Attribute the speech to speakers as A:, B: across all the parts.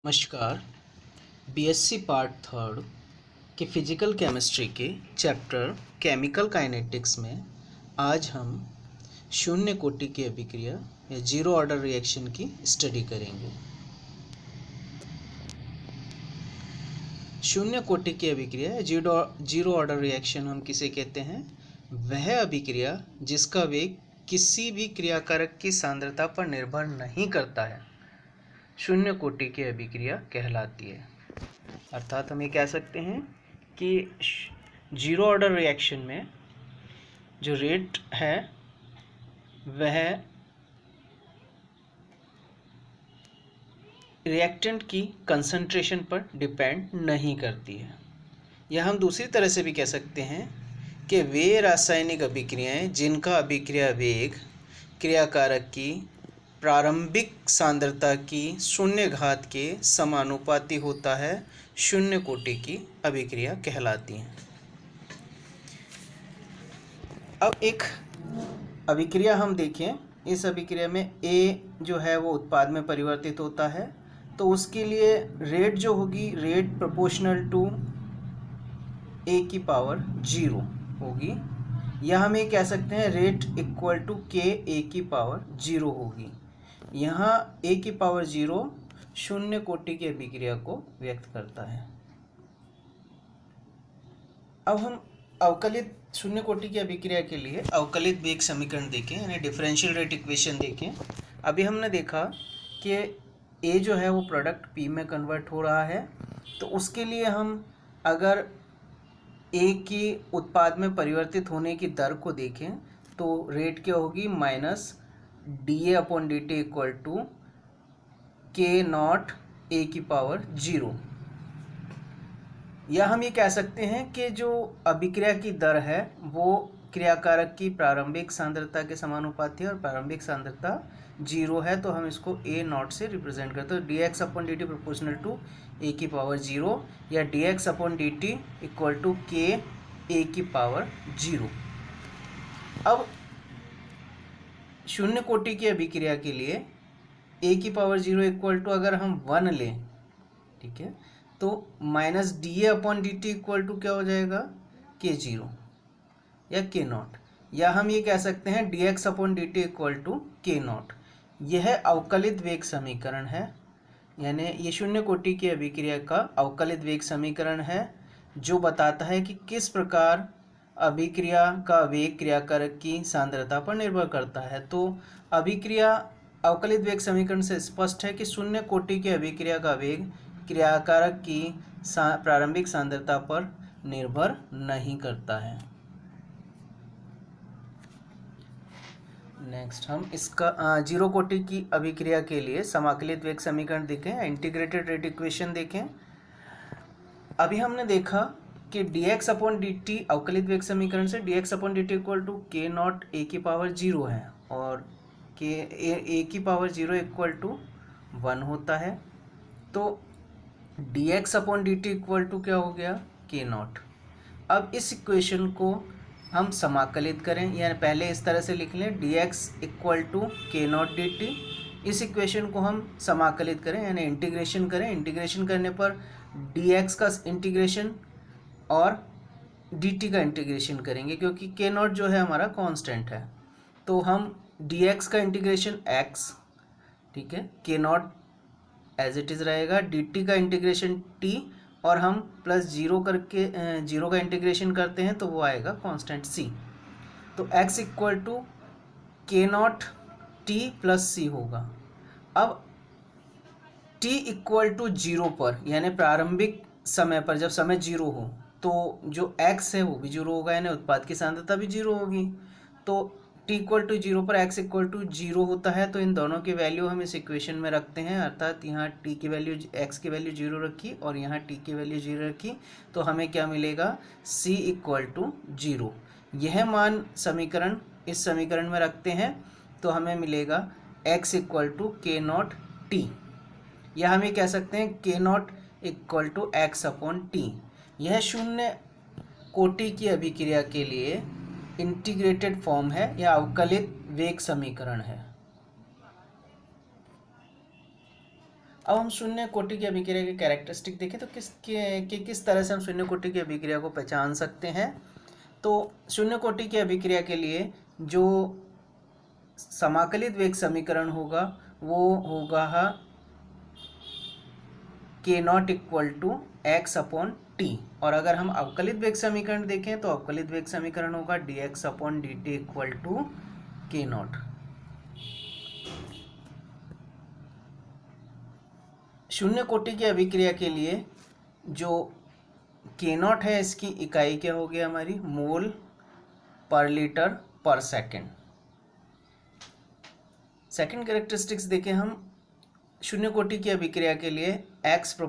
A: नमस्कार। BSc part third के physical chemistry के चैप्टर केमिकल काइनेटिक्स में आज हम शून्य कोटि की अभिक्रिया या जीरो ऑर्डर रिएक्शन की स्टडी करेंगे। शून्य कोटि की अभिक्रिया या जीरो ऑर्डर रिएक्शन हम किसे कहते हैं? वह अभिक्रिया जिसका वेग किसी भी क्रियाकारक की सांद्रता पर निर्भर नहीं करता है, शून्य कोटि की अभिक्रिया कहलाती है। अर्थात हम ये कह सकते हैं कि जीरो ऑर्डर रिएक्शन में जो रेट है वह रिएक्टेंट की कंसंट्रेशन पर डिपेंड नहीं करती है। या हम दूसरी तरह से भी कह सकते हैं कि वे रासायनिक अभिक्रियाएं जिनका अभिक्रिया वेग क्रियाकारक की प्रारंभिक सांद्रता की शून्य घात के समानुपाती होता है, शून्य कोटि की अभिक्रिया कहलाती हैं। अब एक अभिक्रिया हम देखें। इस अभिक्रिया में A जो है वो उत्पाद में परिवर्तित होता है, तो उसके लिए रेट जो होगी, रेट प्रोपोर्शनल टू A की पावर 0 होगी, या हम ये कह सकते हैं rate equal to K A की पावर 0 होगी। यहाँ A की पावर 0 शून्य कोटि की अभिक्रिया को व्यक्त करता है। अब हम अवकलित शून्य कोटि की अभिक्रिया के लिए अवकलित वेग समीकरण देखें, यानी डिफरेंशियल रेट इक्वेशन देखें। अभी हमने देखा कि A जो है वो प्रोडक्ट P में कन्वर्ट हो रहा है, तो उसके लिए हम अगर A की उत्पाद में परिवर्तित होने की दर को देखें तो रेट क्या होगी, minus dA/dt equal to K0 A की पावर 0। या हम ये कह सकते हैं कि जो अभिक्रिया की दर है वो क्रियाकारक की प्रारंभिक सांद्रता के समानुपाती है और प्रारंभिक सांद्रता 0 है, तो हम इसको A0 से रिप्रेजेंट करते हैं। dx/dt प्रोपोर्शनल टू A की पावर 0 या dx/dt equal to K A की पावर 0। अब शून्य कोटि की अभिक्रिया के लिए A की पावर 0 इक्वल टू अगर हम 1 लें, ठीक है, तो माइनस dA/dt इक्वल टू क्या हो जाएगा, K0 या K0, या हम ये कह सकते हैं dx/dt इक्वल टू K0। यह अवकलित वेग समीकरण है, यानी ये शून्य कोटि की अभिक्रिया का अवकलित वेग समीकरण है जो बताता है कि किस प्रकार अभिक्रिया का वेग क्रियाकारक की सांद्रता पर निर्भर करता है। तो अभिक्रिया अवकलित वेग समीकरण से स्पष्ट है कि शून्य कोटि की अभिक्रिया का वेग क्रियाकारक की प्रारंभिक सांद्रता पर निर्भर नहीं करता है। नेक्स्ट हम इसका जीरो कोटि की अभिक्रिया के लिए समाकलित वेग समीकरण देखें, इंटीग्रेटेड रेट इक्वेशन देखें। अभी हमने देखा कि dx/dt अवकलित वेग समीकरण से dx/dt equal to K0 A की पावर 0 है और A की पावर 0 इक्वल टू 1 होता है, तो dx/dt इक्वल टू क्या हो गया, K0। अब इस इक्वेशन को हम समाकलित करें, यानी पहले इस तरह से लिख लें dx equal to K0 dt। इस इक्वेशन को हम समाकलित करें यानी इंटीग्रेशन करें। इंटीग्रेशन करने पर dx का इंटीग्रेशन और dt का इंटीग्रेशन करेंगे, क्योंकि K0 जो है हमारा कांस्टेंट है, तो हम dx का इंटीग्रेशन x, ठीक है, K0 एज इट इज़ रहेगा, dt का इंटीग्रेशन t, और हम प्लस 0 करके 0 का इंटीग्रेशन करते हैं तो वो आएगा कांस्टेंट c। तो x equal to K0 t plus c होगा। अब t इक्वल टू 0 पर, यानी प्रारंभिक समय पर, जब समय 0 हो तो जो x है वो भी 0 होगा, यानी उत्पाद की सांद्रता भी 0 होगी। तो t इक्वल टू 0 पर x इक्वल टू 0 होता है, तो इन दोनों की वैल्यू हम इस इक्वेशन में रखते हैं। अर्थात यहाँ t की वैल्यू, x की वैल्यू 0 रखी और यहाँ t की वैल्यू 0 रखी, तो हमें क्या मिलेगा, c इक्वल टू 0। यह मान समीकरण इस समीकरण में रखते हैं तो हमें मिलेगा x equal to K0 t, या हम ये कह सकते हैं K0 इक्वल टू x/t। यह शून्य कोटि की अभिक्रिया के लिए इंटीग्रेटेड फॉर्म है या अवकलित वेग समीकरण है। अब हम शून्य कोटि की अभिक्रिया के कैरेक्टरिस्टिक देखें तो किस तरह से हम शून्य कोटि की अभिक्रिया को पहचान सकते हैं। तो शून्य कोटि की अभिक्रिया के लिए जो समाकलित वेग समीकरण होगा वो होगा k0 = x/t, और अगर हम अवकलित वेग समीकरण देखें तो अवकलित वेग समीकरण होगा dx/dt = k0। शून्य कोटि की अभिक्रिया के लिए जो k0 है इसकी इकाई क्या होगी हमारी, मोल पर लीटर पर सेकेंड। सेकेंड कैरेक्टरिस्टिक्स देखें हम, शून्य कोटि की अभिक्रिया के लिए x ∝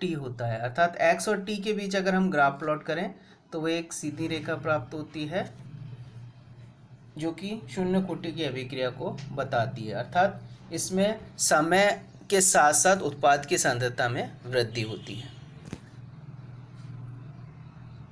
A: t होता है, अर्थात x और t के बीच अगर हम ग्राफ प्लॉट करें तो वो एक सीधी रेखा प्राप्त होती है जो कि शून्य कोटि की अभिक्रिया को बताती है, अर्थात इसमें समय के साथ साथ उत्पाद की सांद्रता में वृद्धि होती है।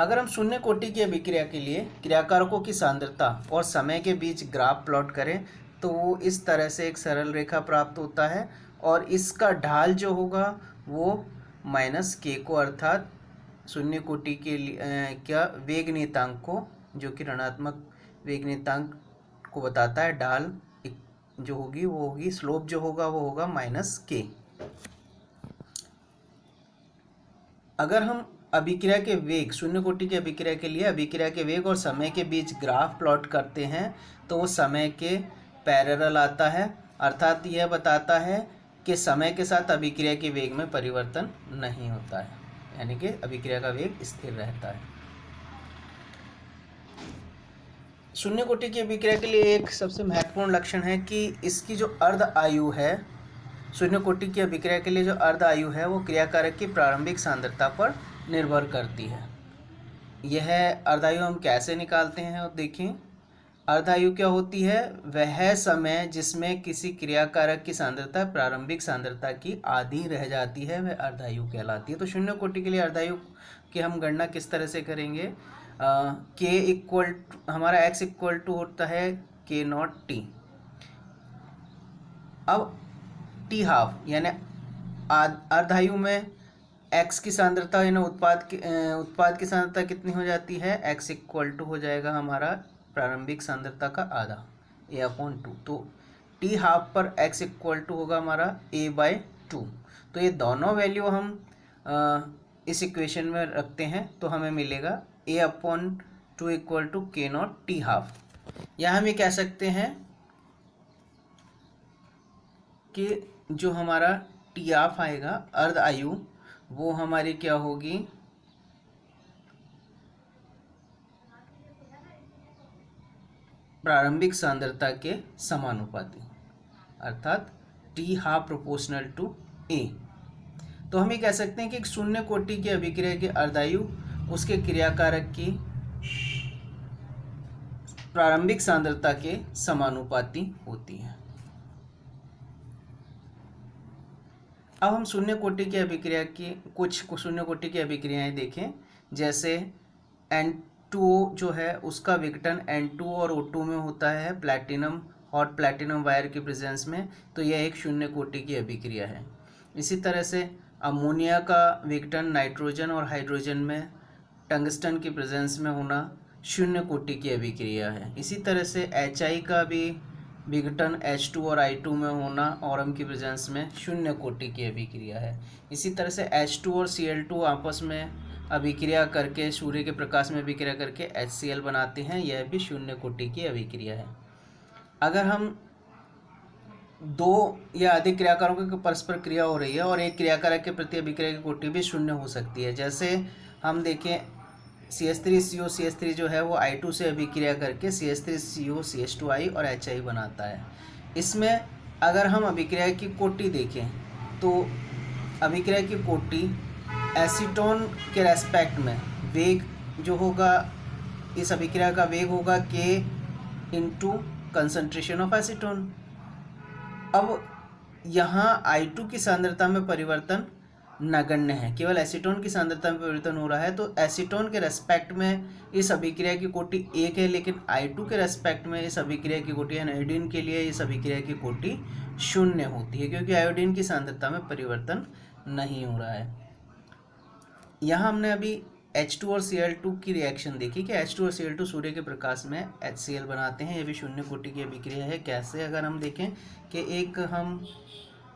A: अगर हम शून्य कोटि की अभिक्रिया के लिए क्रियाकारकों की सांद्रता और समय के बीच ग्राफ प्लॉट करें तो वो इस तरह से एक सरल रेखा प्राप्त होता है, और इसका ढाल जो होगा वो -k को, अर्थात शून्य कोटि के लिए वेग नियतांक को, जो कि ऋणात्मक वेग नियतांक को बताता है, ढाल जो होगी वो होगी, स्लोप जो होगा वो होगा -k। अगर हम अभिक्रिया के वेग, शून्य कोटि की अभिक्रिया के लिए अभिक्रिया के वेग और समय के बीच ग्राफ प्लॉट करते हैं तो वो समय के पैरेलल आता है, अर्थात यह बताता है कि समय के साथ अभिक्रिया के वेग में परिवर्तन नहीं होता है, यानी कि अभिक्रिया का वेग स्थिर रहता है। शून्य कोटि की अभिक्रिया के लिए एक सबसे महत्वपूर्ण लक्षण है कि इसकी जो अर्ध आयु है, शून्य कोटि की अभिक्रिया के लिए जो अर्ध आयु है वो क्रियाकारक की प्रारंभिक सांद्रता पर निर्भर करती है। यह अर्धायु हम कैसे निकालते हैं और देखें। अर्धायु क्या होती है, वह समय जिसमें किसी क्रियाकारक की सांद्रता प्रारंभिक सांद्रता की आधी रह जाती है, वह अर्धायु कहलाती है। तो शून्य कोटि के लिए अर्धायु की हम गणना किस तरह से करेंगे, हमारा x = होता है k0 t। अब t हाफ यानी अर्धायु में x की सांद्रता यानी उत्पाद की सांद्रता कितनी हो जाती है, x = हो जाएगा हमारा प्रारंभिक सांद्रता का आधा, a/2। तो t हाफ पर x = होगा हमारा a/2। तो ये दोनों वैल्यू हम इस इक्वेशन में रखते हैं तो हमें मिलेगा a/2 = k0 t हाफ। या हम ये कह सकते हैं कि जो हमारा t हाफ आएगा अर्ध आयु, वो हमारी क्या होगी, प्रारंभिक सांद्रता के समानुपाती, अर्थात t हाफ ∝ a। तो हम ये कह सकते हैं कि शून्य कोटि की अभिक्रिया की अर्धायु उसके क्रियाकारक की प्रारंभिक सांद्रता के समानुपाती होती है। अब हम शून्य कोटि की अभिक्रिया की कुछ शून्य कोटि की अभिक्रियाएं देखें, जैसे N2O जो है उसका विघटन N2 और O2 में होता है हॉट प्लैटिनम वायर के प्रेजेंस में, तो यह एक शून्य कोटि की अभिक्रिया है। इसी तरह से अमोनिया का विघटन नाइट्रोजन और हाइड्रोजन में टंगस्टन की प्रेजेंस में होना शून्य कोटि की अभिक्रिया है। इसी तरह से HI का भी विघटन H2 और I2 में होना ऑरम की प्रेजेंस में शून्य कोटि की अभिक्रिया है। इसी तरह से H2 और Cl2 आपस में अभिक्रिया करके, सूर्य के प्रकाश में अभिक्रिया करके HCl बनाते हैं, यह भी शून्य कोटि की अभिक्रिया है। अगर हम दो या अधिक क्रियाकारकों की परस्पर क्रिया हो रही है और एक क्रियाकारक के प्रति अभिक्रिया की कोटि भी शून्य हो सकती है, जैसे हम देखें CH3COCH3 जो है वो I2 से अभिक्रिया करके CH3COCH2I और HI बनाता है। इसमें अगर हम अभिक्रिया की कोटि देखें तो अभिक्रिया की कोटि एसीटोन के रेस्पेक्ट में वेग जो होगा, इस अभिक्रिया का वेग होगा K × कंसंट्रेशन ऑफ एसीटोन। अब यहाँ I2 की सांद्रता में परिवर्तन नगण्य है, केवल एसीटोन की सांद्रता में परिवर्तन हो रहा है। तो एसीटोन के रेस्पेक्ट में इस अभिक्रिया की कोटि 1 है, लेकिन I2 के रेस्पेक्ट में इस अभिक्रिया की कोटि, आयोडीन के लिए इस अभिक्रिया की कोटि 0 होती है, क्योंकि आयोडीन की सांद्रता में परिवर्तन नहीं हो रहा है। यहाँ हमने अभी H2 और Cl2 की रिएक्शन देखी कि H2 और Cl2 सूर्य के प्रकाश में HCl बनाते हैं। ये भी शून्य कोटि की अभिक्रिया है। कैसे? अगर हम देखें कि एक हम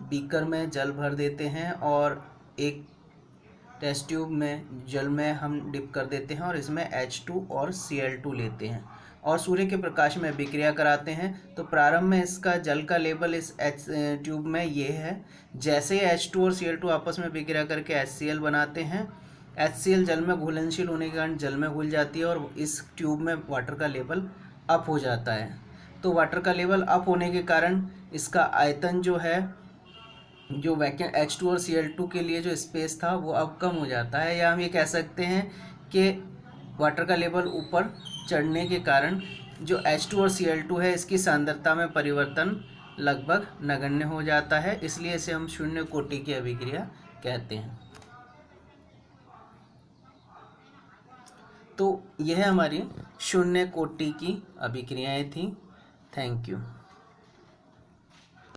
A: बीकर में जल भर देते हैं और एक टेस्ट ट्यूब में जल में हम डिप कर देते हैं और इसमें H2 और Cl2 लेते हैं और सूर्य के प्रकाश में अभिक्रिया कराते हैं, तो प्रारंभ में इसका जल का लेवल इस ट्यूब में ये है। जैसे ही H2 और Cl2 आपस में अभिक्रिया करके HCl बनाते हैं, HCl जल में घुलनशील होने के कारण जल में घुल जाती है और इस ट्यूब में वाटर का लेवल अप हो जाता है। तो वाटर का लेवल अप होने के कारण इसका आयतन जो है, जो वैकेंट H2 और Cl2 के लिए जो स्पेस था वो अब कम हो जाता है, या हम ये कह सकते हैं कि वाटर का लेवल ऊपर चढ़ने के कारण जो H2 और Cl2 है इसकी सांद्रता में परिवर्तन लगभग नगण्य हो जाता है, इसलिए इसे हम शून्य कोटि की अभिक्रिया कहते हैं। तो यह हमारी शून्य कोटि की अभिक्रियाएं थी। Thank you.